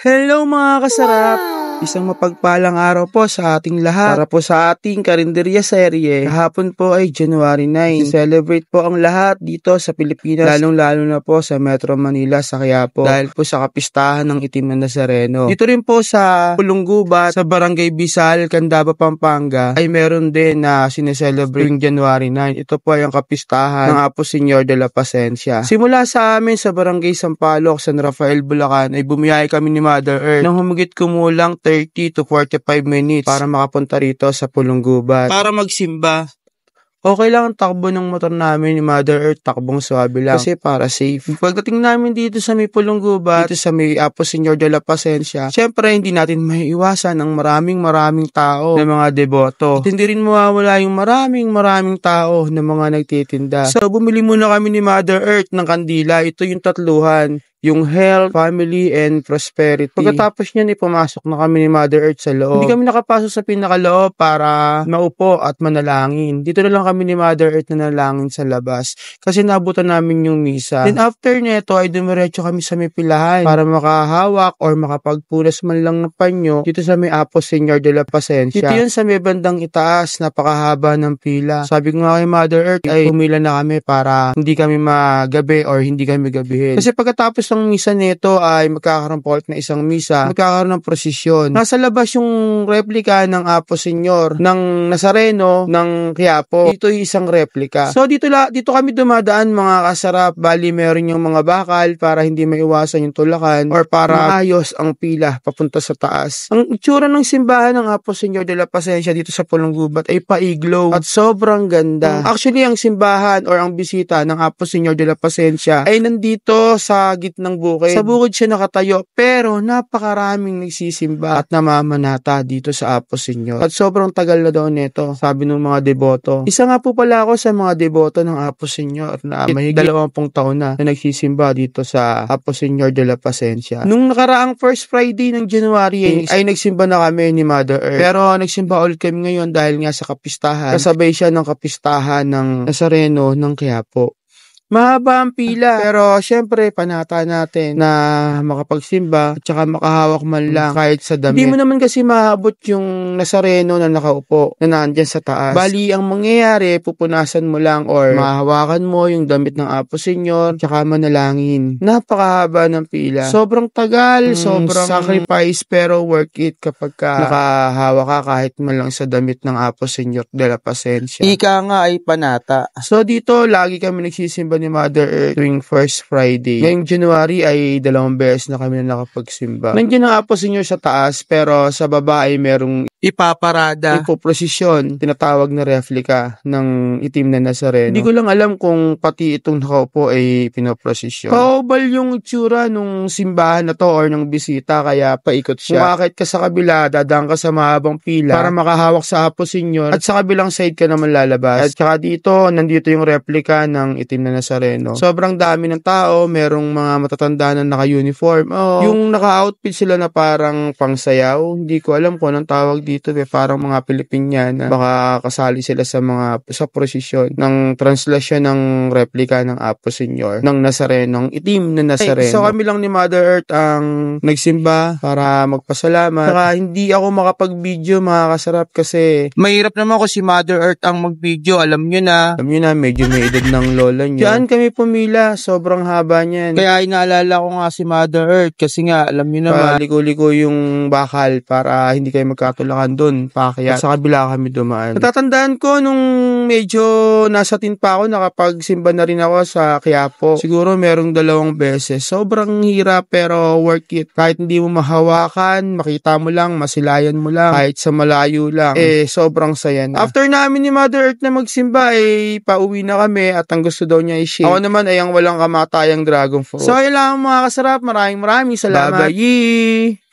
Hello mga kasarap! Isang mapagpalang araw po sa ating lahat. Para po sa ating karinderya serye, kahapon po ay January 9. Celebrate po ang lahat dito sa Pilipinas, lalong-lalo na po sa Metro Manila sa Quiapo, dahil po sa kapistahan ng Itim na Nazareno. Dito rin po sa Pulunggubat, sa Barangay Bisal, Candaba, Pampanga, ay meron din na sineselebrate yung January 9. Ito po ay ang kapistahan ng Apo Señor de la Pasencia. Simula sa amin sa Barangay Sampaloc, San Rafael, Bulacan, ay bumiyahe kami ni Mother Earth nang humigit kumulang 30 to 45 minutes para makapunta rito sa Pulunggubat para magsimba. Okay lang ang takbo ng motor namin ni Mother Earth, takbong swabe lang kasi para safe. Pagdating namin dito sa may Pulunggubat, dito sa may Apo Señor de la Pasencia, syempre hindi natin maiiwasan ang maraming tao na mga deboto. At hindi rin mawawala yung maraming tao na mga nagtitinda. So bumili muna kami ni Mother Earth ng kandila. Ito yung tatluhan, yung health, family, and prosperity. Pagkatapos niyan, pumasok na kami ni Mother Earth sa loob. Hindi kami nakapasok sa pinakaloob para maupo at manalangin. Dito na lang kami ni Mother Earth na nalangin sa labas kasi nabutan namin yung misa. Then after nito ay dumiretso kami sa may pilahan para makahawak or makapagpunas man lang ng panyo dito sa may Apo Señor de la Pasencia. Dito yun sa may bandang itaas, napakahaba ng pila. Sabi ko nga kay Mother Earth ay pumila na kami para hindi kami magabi or hindi kami gabihin. Kasi pagkatapos ng misa nito ay magkakaroon po na isang misa, magkakaroon ng prosesyon. Nasa labas yung replika ng Apo Señor ng Nazareno ng Quiapo. Ito yung isang replika. So dito kami dumadaan mga kasarap. Bali meron yung mga bakal para hindi maiwasan yung tulakan or para ayos ang pila papunta sa taas. Ang itsura ng simbahan ng Apo Señor de la Pasencia dito sa Pulunggubat ay paiglow at sobrang ganda. Actually ang simbahan or ang bisita ng Apo Señor de la Pasencia ay nandito sa gitna ng bukid. Sa bukid siya nakatayo pero napakaraming nagsisimba at namamanata dito sa Apo Señor. At sobrang tagal na daw nito, sabi ng mga deboto. Isa nga po pala ako sa mga deboto ng Apo Señor na mahigit 20 taon na nagsisimba dito sa Apo Señor de la Pasencia. Nung nakaraang first Friday ng January ay nagsimba na kami ni Mother Earth. Pero nagsimba ulit kami ngayon dahil nga sa kapistahan. Kasabay siya ng kapistahan ng Nazareno ng Quiapo. Mahaba ang pila, pero syempre panata natin na makapagsimba at saka makahawak man lang kahit sa damit. Hindi mo naman kasi maabot yung Nazareno na nakaupo na nandyan sa taas. Bali, ang mangyayari, pupunasan mo lang or mahawakan mo yung damit ng Apo Señor tsaka manalangin. Napakahaba ng pila. Sobrang tagal, sobrang sacrifice pero worth it kapag nakahawak ka kahit man lang sa damit ng Apo Señor de la Pasencia. Ika nga ay panata. So dito, lagi kami nagsisimba ni Mother Earth tuwing first Friday. Ngayong January ay 2 beses na kami na nakapagsimba. Nandiyan ang Apo Señor sa taas pero sa baba ay merong ipaparada, ipoprosesyon, tinatawag na replika ng Itim na Nazareno. Hindi ko lang alam kung pati itong nakaupo ay pinoprosesyon. Kaobal yung itsura nung simbahan na to or ng bisita kaya paikot siya. Kumakit ka sa kabila, dadaan ka sa mahabang pila para makahawak sa Apo Señor at sa kabilang side ka naman lalabas. At saka dito, nandito yung replika ng Itim na Nazareno. Sobrang dami ng tao, merong mga matatanda na naka-uniform. Yung naka-outfit sila na parang pangsayaw. Hindi ko alam kung anong tawag dito, parang mga Pilipiniana. Baka kasali sila sa prosesyon ng translasyon ng replika ng Apo Señor ng Nazareno, ng Itim na Nazareno. So kami lang ni Mother Earth ang nagsimba para magpasalamat. Saka hindi ako makapag-video mga kasarap kasi mahirap naman ako si Mother Earth ang mag-video. Alam nyo na, medyo may edad ng lola nyo. Diyan kami pumila, sobrang haba niyan. Kaya inaalala ko nga si Mother Earth kasi nga alam nyo naman, liko-liko yung bakal para hindi kayo magkatulakan doon, pakyat. Sa kabila kami dumaan. Natatandaan ko nung medyo nasa tin pa ako, nakapagsimba na rin ako sa Quiapo. Siguro merong 2 beses. Sobrang hirap pero worth it. Kahit hindi mo mahawakan, makita mo lang, masilayan mo lang, kahit sa malayo lang, sobrang saya na. After namin ni Mother Earth na magsimba, pauwi na kami at ang gusto daw niya i-shake. Ako naman ay ang walang kamatayang dragon fruit. So, yun lang mga kasarap. Maraming salamat. Bye-bye!